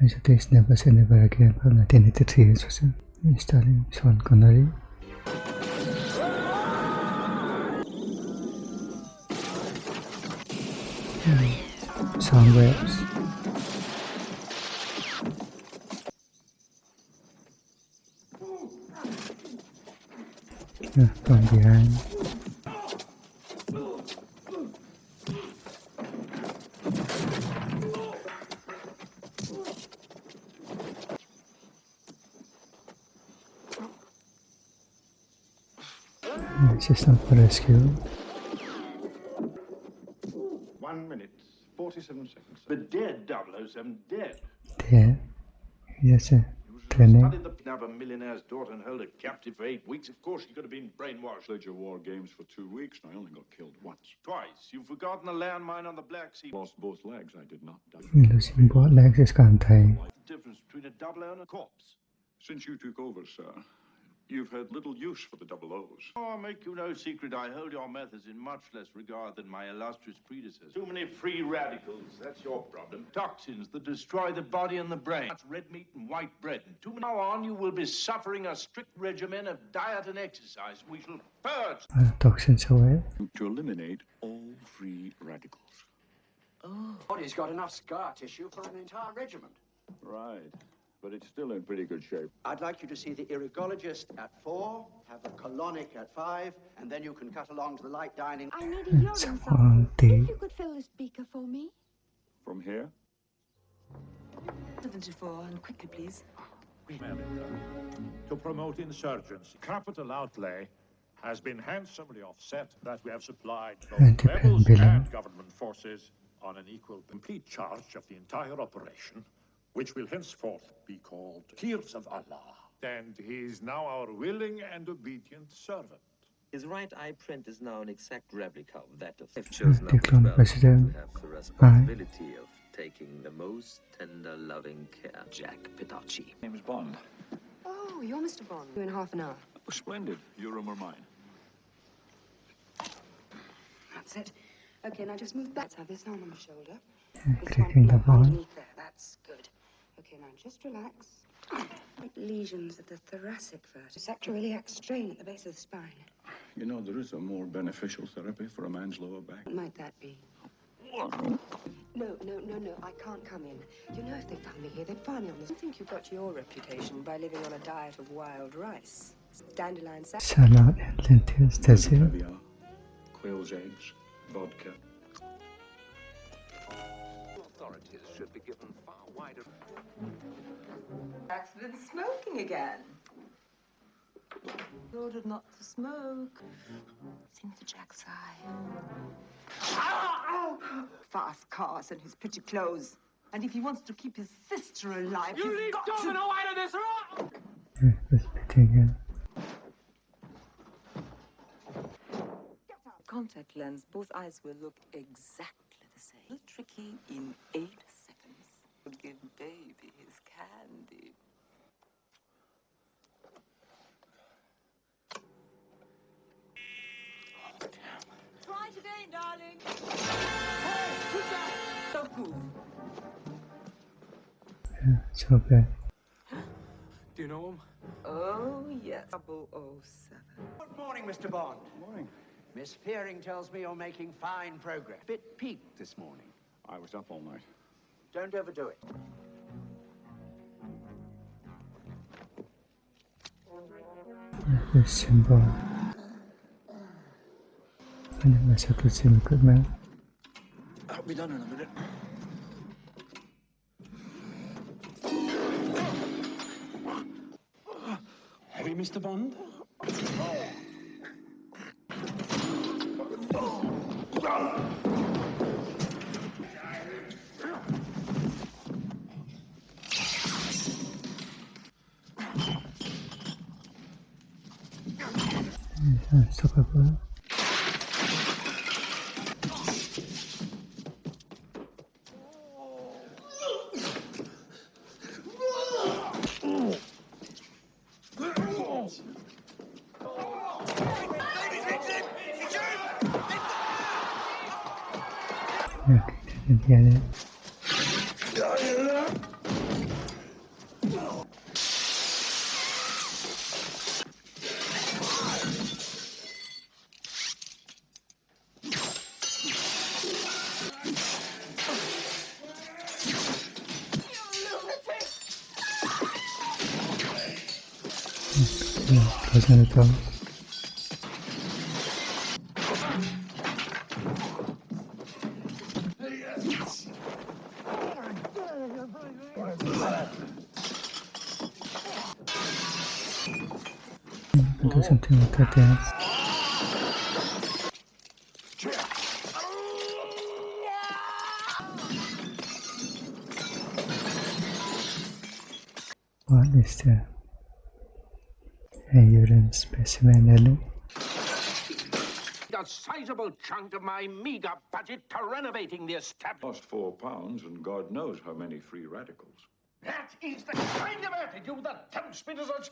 Music is Never Say Never Again from 1983, starring Sean Connery. Sound waves. From behind. System for rescue. 1 minute, 47 seconds. The dead 007, dead. There. Yes, sir. Studied the now a millionaire's daughter and held her captive for 8 weeks. Of course, she could have been brainwashed. Played your war games for 2 weeks, and I only got killed once. Twice. You've forgotten the landmine on the Black Sea. Lost both legs, I did not die. Losing both legs is Kantai. What's the difference between a double O and a corpse? Since you took over, sir, you've had little use for the double O's. Oh, I'll make you no secret. I hold your methods in much less regard than my illustrious predecessors. Too many free radicals. That's your problem. Toxins that destroy the body and the brain. That's red meat and white bread. And from now on, you will be suffering a strict regimen of diet and exercise. We shall purge Toxins away. To eliminate all free radicals. Oh. Body's got enough scar tissue for an entire regiment. Right. But it's still in pretty good shape. I'd like you to see the irrigologist at 4, have the colonic at 5, and then you can cut along to the light dining. I need a urine sample. If you could fill this beaker for me. From here? 74, and quickly, please. America, to promote insurgency. Capital outlay has been handsomely offset that we have supplied both rebels and government forces on an equal, complete charge of the entire operation, which will henceforth be called Tears of Allah. And he is now our willing and obedient servant. His right eye print is now an exact replica of that of I've chosen President. to have the responsibility of taking the most tender, loving care. Jack Pitacci. James Bond. Oh, you're Mr. Bond. In half an hour. Oh, splendid. Your room or mine? That's it. Okay, now just move back. Let's have this arm on my shoulder. Clicking the ball. Underneath there. That's good. Okay, now just relax. Lesions at the thoracic vertebra. Sectoriliac strain at the base of the spine. You know, there is a more beneficial therapy for a man's lower back. What might that be? No, I can't come in. You know, if they found me here, they'd find me on this. I think you got your reputation by living on a diet of wild rice. Dandelion salad. Salad and lentils, that's it. Caviar, quail's eggs, vodka. Authorities should be given far wider. Accident smoking again. Ordered not to smoke. Sing to Jack's eye. Fast cars and his pretty clothes. And if he wants to keep his sister alive, you leave Domino out of this room! Contact lens, both eyes will look exactly the same. Tricky in 8 seconds. Would give baby his candy. Try it again, darling. Hey, who's that? Don't move. So bad. Do you know him? Oh, yes. 007. Good morning, Mr. Bond. Good morning. Miss Fearing tells me you're making fine progress. Bit peaked this morning. I was up all night. Don't overdo it. This symbol. And it was a good sim equipment. I'll be done in a minute. Have you, Mr. Bond? Unstoppable. Okay, didn't get it. closing the door. Can do something with that dance. What is the urine specimen alley? A sizable chunk of my meager budget to renovating the establishment. Lost £4 and God knows how many free radicals. That is the kind of attitude that tempts me to such...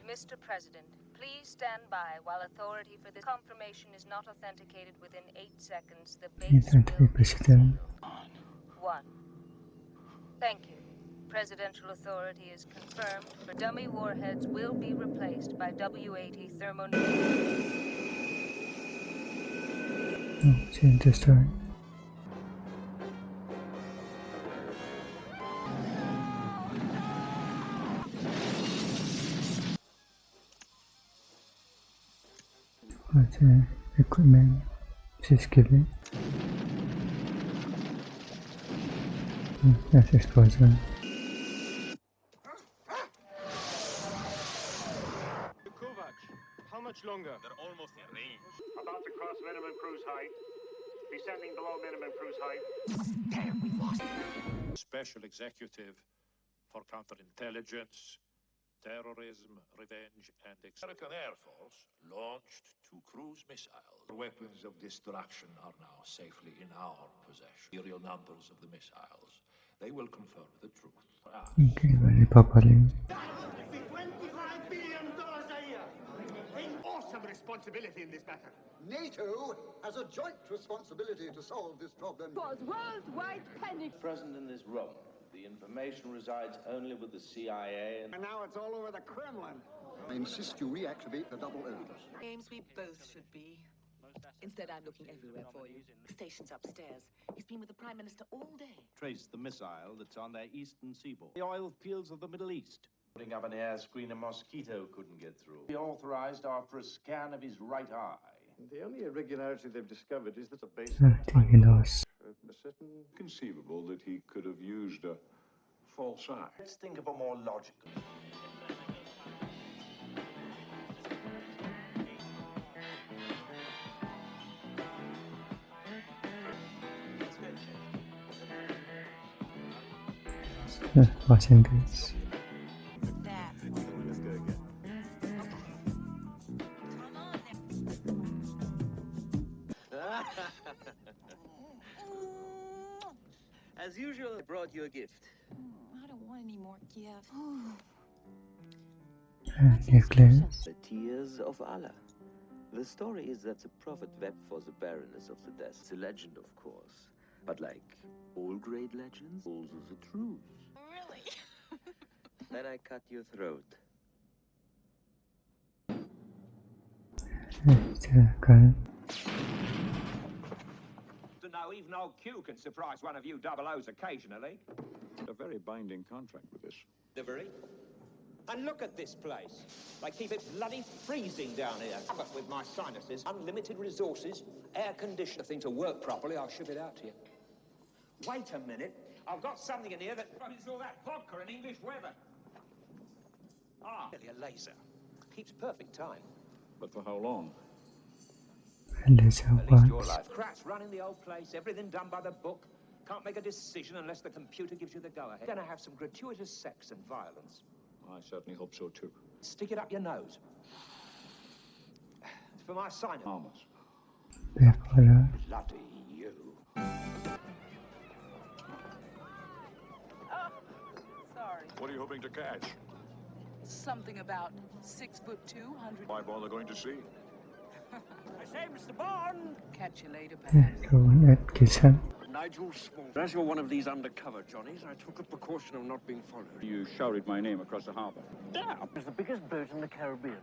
Mr. President, please stand by while authority for this confirmation is not authenticated within 8 seconds. The base will President. 1. Thank you. Presidential authority is confirmed. For dummy warheads will be replaced by W-80 thermonuclear. Oh, change the story. What's equipment she's giving? That's explosion. How much longer? They're almost in range. About to cross minimum cruise height. Descending below minimum cruise height. Damn, we lost. Special Executive for Counterintelligence, Terrorism, Revenge, and American Air Force launched 2 cruise missiles. Weapons of destruction are now safely in our possession. Serial numbers of the missiles. They will confirm the truth. Okay, very properly. $25 billion a year. An awesome responsibility in this matter. NATO has a joint responsibility to solve this problem. Cause worldwide panic. Present in this room. The information resides only with the CIA And now it's all over the Kremlin. I insist you reactivate the double O's. James, we both should be. Instead, I'm looking everywhere for you. Station's upstairs. He's been with the Prime Minister all day. trace the missile that's on their eastern seaboard. The oil fields of the Middle East. Putting up an air screen, a mosquito couldn't get through. He authorized after a scan of his right eye. The only irregularity they've discovered is that a base... I think he lost. A certain conceivable that he could have used a false eye. Let's think of a more logical. Watching this. As usual, I brought you a gift. I don't want any more gifts. Necklace. The Tears of Allah. The story is that the Prophet wept for the barrenness of the death. It's a legend, of course. But like all great legends, also the truth. Really? Then I cut your throat. Gun. To know even old Q can surprise one of you double O's occasionally. A very binding contract with this. Delivery. And look at this place. They keep it bloody freezing down here. Covered with my sinuses, unlimited resources, air conditioning. Thing to work properly, I'll ship it out to you. Wait a minute. I've got something in here that runs all that vodka in English weather. Ah, really a laser. Keeps perfect time. But for how long? Laser At least your once. life. Crats running the old place, everything done by the book. Can't make a decision unless the computer gives you the go-ahead. Gonna have some gratuitous sex and violence. I certainly hope so, too. Stick it up your nose. It's for my sign. Harmless. Bipolar. Bloody you. Sorry. What are you hoping to catch? Something about 6'2", 100. Why bother going to sea? I say, Mr. Bond! Catch you later, perhaps. So that kills him. Nigel Small. As you're one of these undercover Johnnies, I took a precaution of not being followed. You shouted my name across the harbor. Yeah. It's the biggest boat in the Caribbean.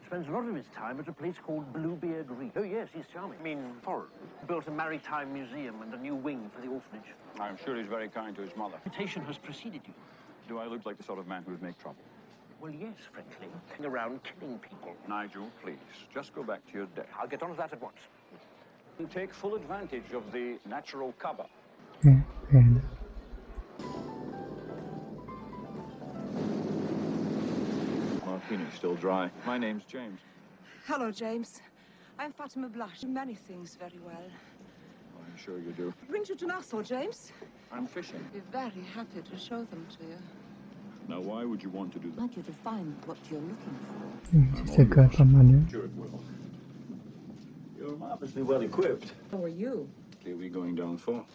Spends a lot of his time at a place called Bluebeard Reef. Oh, yes, he's charming. I mean, foreign. Built a maritime museum and a new wing for the orphanage. I'm sure he's very kind to his mother. Reputation has preceded you. Do I look like the sort of man who would make trouble? Well, yes, frankly. Hang around killing people. Nigel, please, just go back to your desk. I'll get on to that at once. And take full advantage of the natural cover. Yeah, fair enough. Martini still dry. My name's James. Hello, James. I'm Fatima Blush. Many things very well. I'm sure you do. Brings you to Nassau, James? I'm fishing. Be very happy to show them to you. Now, why would you want to do I'd that? like you to find what you're looking for. Just a girl from Money. Sure it will. You're marvelously well equipped. How are you? Where are we going down for?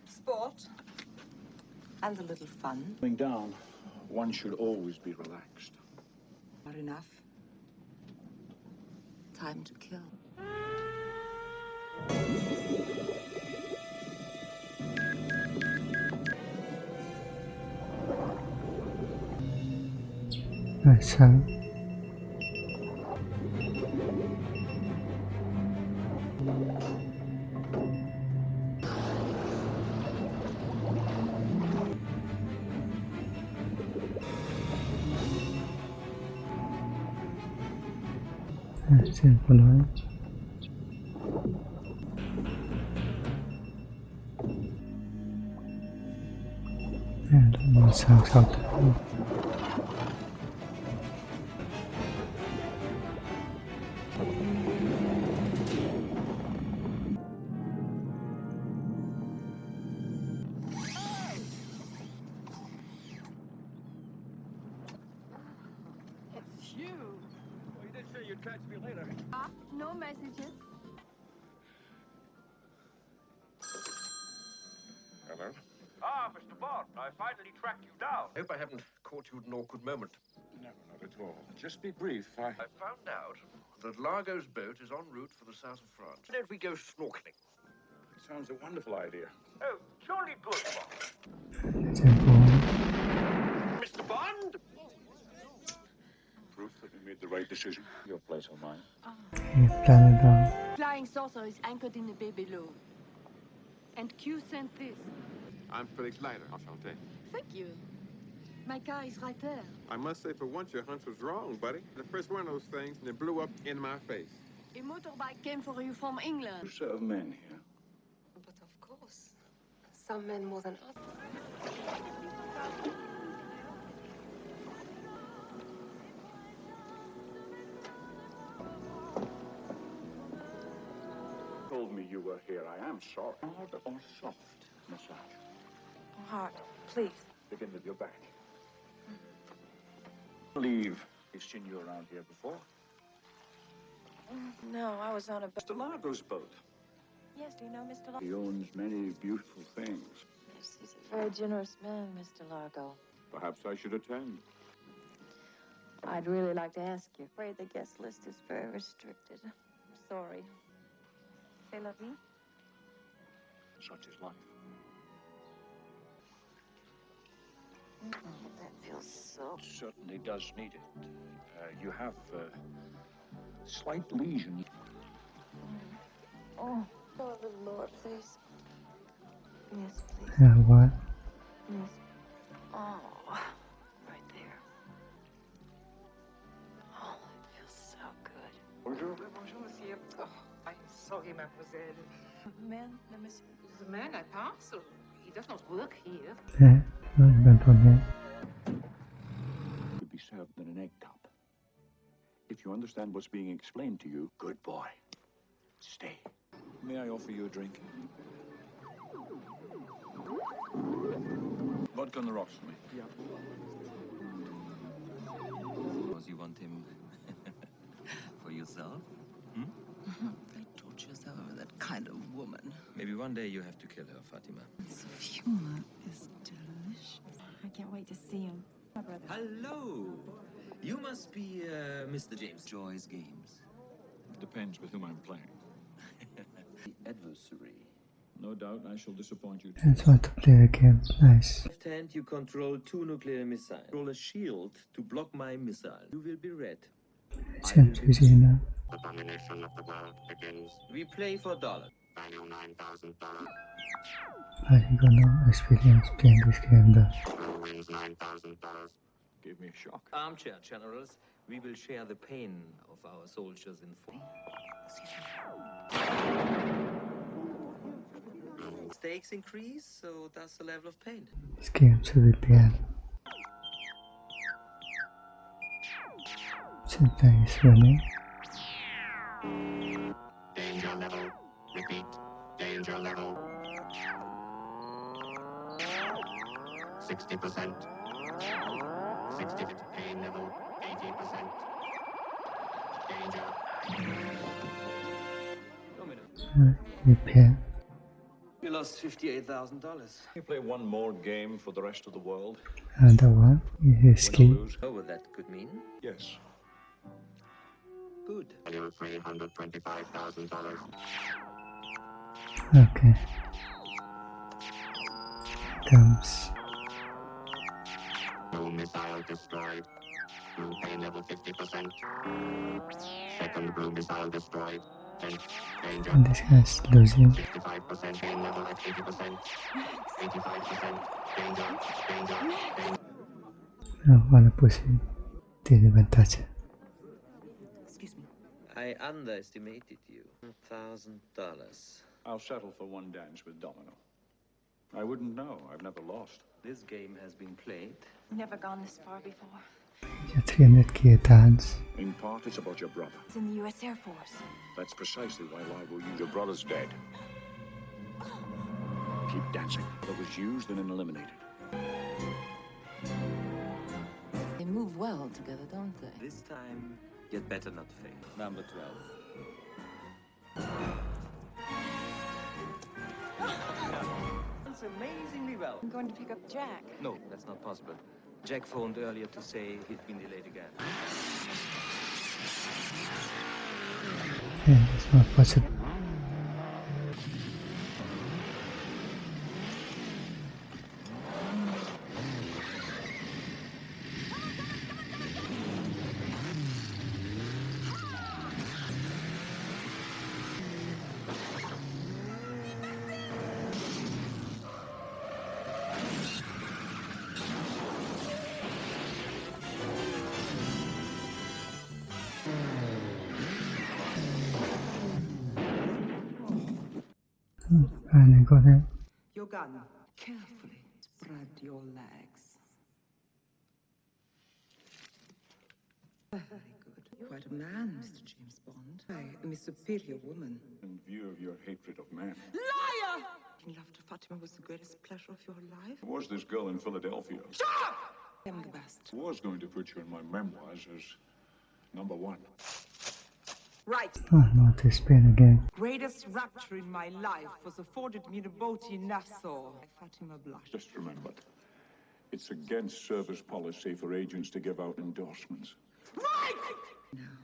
Sport. And a little fun. Going down, one should always be relaxed. Not enough. Time to kill. Nice sound. Simple one. And more sounds out there. It's you. Well, you did say you'd catch me later. No messages. Hello? Ah, Mr. Bond, I finally tracked you down. I hope I haven't caught you at an awkward moment. No, not at all. Just be brief. I found out that Largo's boat is en route for the south of France. Why don't we go snorkeling? It sounds a wonderful idea. Oh, jolly good, Bond. Simple one. Mr. Bond? Proof that we made the right decision. Your place or mine? Yeah, plan it out. Flying saucer is anchored in the bay below. And Q sent this. I'm Felix Leiter, enchanté. Thank you. My car is right there. I must say, for once, your hunch was wrong, buddy. The first one of those things, and it blew up in my face. A motorbike came for you from England. You serve men here. But of course, some men more than others. Told me you were here. I am sorry. Hard or soft massage? Hard, please. Begin with your back. I believe you've seen you around here before. No, I was on a boat. Mr. Largo's boat. Yes, do you know Mr. Largo? He owns many beautiful things. Yes, he's a very generous man, Mr. Largo. Perhaps I should attend. I'd really like to ask you. Afraid the guest list is very restricted. Sorry. C'est la vie? Such is life. That feels so... It certainly does need it. You have slight lesion. Oh, a little lower, please. Yes, please. Yeah, what? Yes. Oh, right there. Oh, it feels so good. Bonjour. Bonjour, monsieur. Oh, I'm sorry, mademoiselle. Man, the monsieur. The man I parcel. He does not work here. Yeah, not even for me. Could be served in an egg cup. If you understand what's being explained to you, good boy. Stay. May I offer you a drink? Vodka on the rocks for me. Yeah. Because you want him for yourself? I torture yourself with that kind of woman. Maybe one day you have to kill her, Fatima. Humor is delicious. I can't wait to see him. My brother. Hello! You must be Mr. James. Joy's games. Depends with whom I'm playing. The adversary. No doubt I shall disappoint you. I just want to play the game. Nice. Left hand, you control 2 nuclear missiles. Roll a shield to block my missile. You will be red. Sen The domination of the world begins. We play for dollars. Value $9,000. Are you gonna experience playing this game though? Who wins $9,000? Gave me a shock. Armchair generals, we will share the pain of our soldiers in full. Stakes increase, so does the level of pain. This game should be banned. Something is running. Danger level. Repeat. Danger level. 60%. 60% pain level. 80%. Danger. Repair. You lost $58,000. You play one more game for the rest of the world. Another one. You escape. Know what that could mean? Yes. Good. $325,000. Okay. Comes. Blue missile destroyed. Blue pain level 50%. Second blue missile destroyed. Danger. And this guy's losing. 65% pain level at 80%. 85%. Danger. No, wanna push him. Didn't even touch it. Excuse me. I underestimated you. $1,000. I'll settle for one dance with Domino. I wouldn't know. I've never lost. This game has been played. Never gone this far before. Your 300k dance. In part, it's about your brother. It's in the U.S. Air Force. That's precisely why I will use your brother's dead. Keep dancing. It was used and then eliminated. They move well together, don't they? This time, you'd better not fail. Number 12. It's amazingly well. I'm going to pick up Jack. No, that's not possible. Jack phoned earlier to say he'd been delayed again. Yeah, it's not possible. Finally got it. Your gun. Carefully spread your legs. Very good. Quite a man, Mr. James Bond. I am a superior woman. In view of your hatred of man. Liar! Love to Fatima was the greatest pleasure of your life. There was this girl in Philadelphia. Shut up! I'm the best. I was going to put you in my memoirs as number one. Right. Oh, not this pain again. Greatest rapture in my life was afforded me in a boat in Nassau. Fatima blushed. Just remember, it's against service policy for agents to give out endorsements. Right! Now.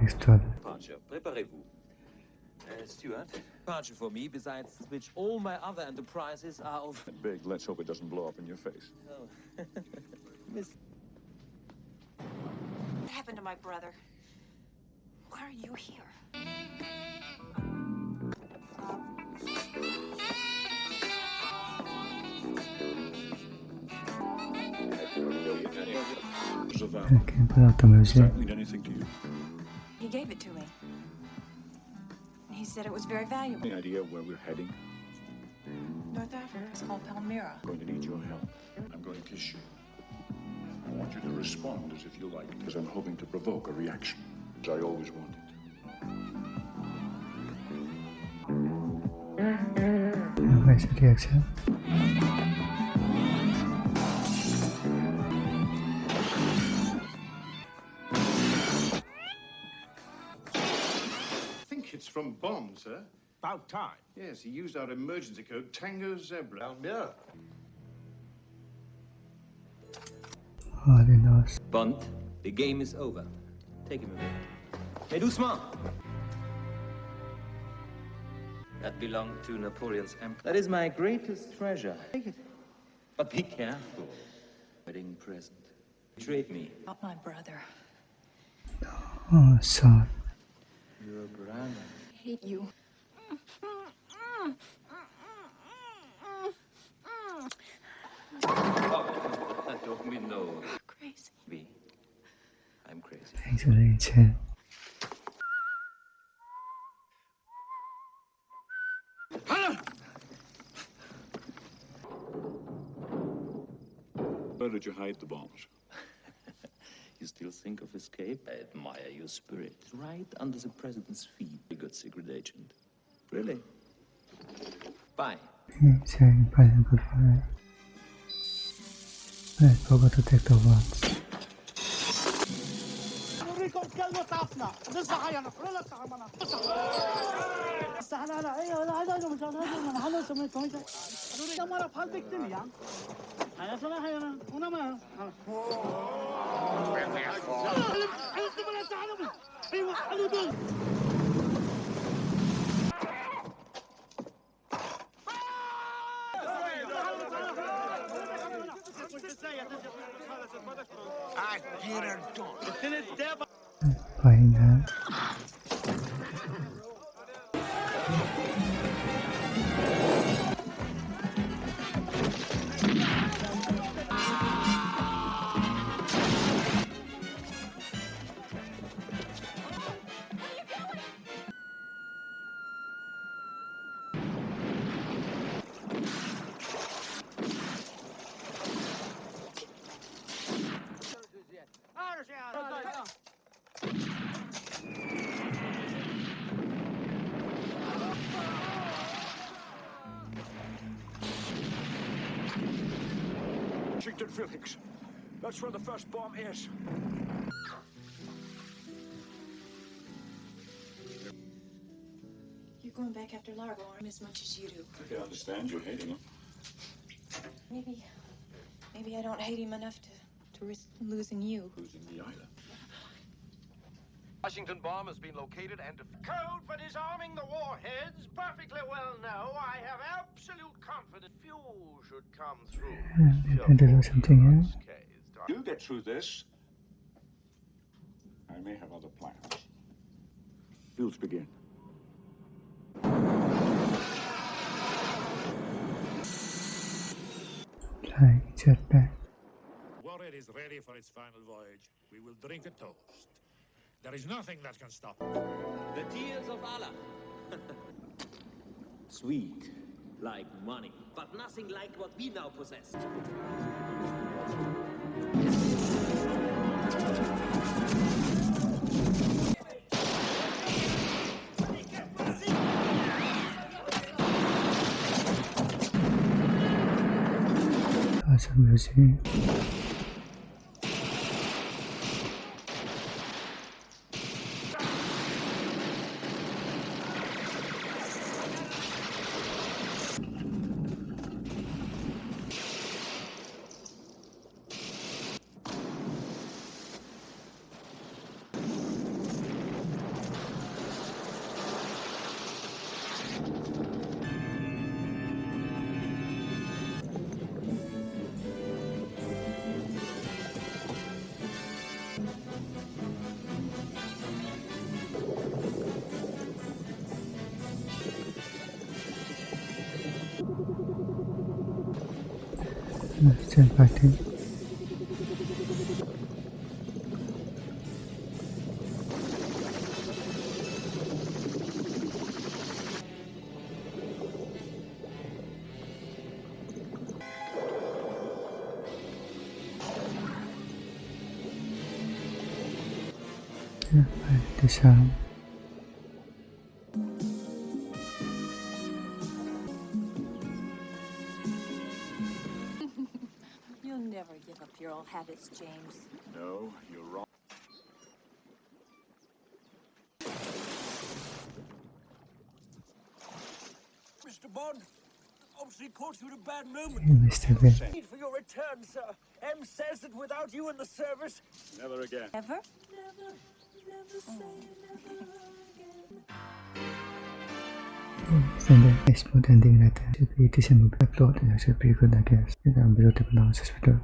Extra. Departure. Préparez-vous. Stuart, departure for me, besides which all my other enterprises are of... Big, let's hope it doesn't blow up in your face. Oh. Miss... What happened to my brother? Why are you here? Okay, put out the music. Does that mean anything to you? He gave it to me. He said it was very valuable. Any idea where we're heading? North Africa. It's called Palmyra. I'm going to need your help. I'm going to kiss you. I want you to respond as if you like it, because I'm hoping to provoke a reaction, as I always wanted. Where's the reaction? It's from Bond, sir. About time. Yes, he used our emergency code Tango Zebra. Palmyra. Oh, they lost. Bond, the game is over. Take him away. Mais doucement. that belonged to Napoleon's empire. That is my greatest treasure. Take it. But be careful. Wedding present. Betrayed me. Not my brother. Oh, son. Your brother. I hate you. Oh, don't be no. Crazy. Me. I'm crazy. 陪着的一切。 Where did you hide the bombs? You still think of escape? I admire your spirit. Right under the president's feet. A good secret agent. Really? Bye. 现在发现不出来。I forgot to take the watch. Buying her. Washington Felix. That's where the first bomb is. You're going back after Largo, aren't as much as you do. I can understand you hating him. Maybe I don't hate him enough to risk losing you. Losing the island. Washington bomb has been located and... Code for disarming the warheads. Perfectly well know. I have absolute confidence. Few should come through. I'm going to do something here. You get through this. I may have other plans. Fields begin. Jetpack. Warhead is ready for its final voyage. We will drink a toast. There is nothing that can stop it. The tears of Allah. Sweet, like money, but nothing like what we now possess. Awesome music. Still fighting. Disarm. You'll never give up your old habits, James. No, you're wrong. Mr. Bond, obviously caught you at a bad moment. Mr. B. Need for your return, sir. M says that without you in the service... Never again. Ever? Never say never again. Then the smooth ending that should be December upload, it should be good, I guess. I'm unbelievable now, hospital.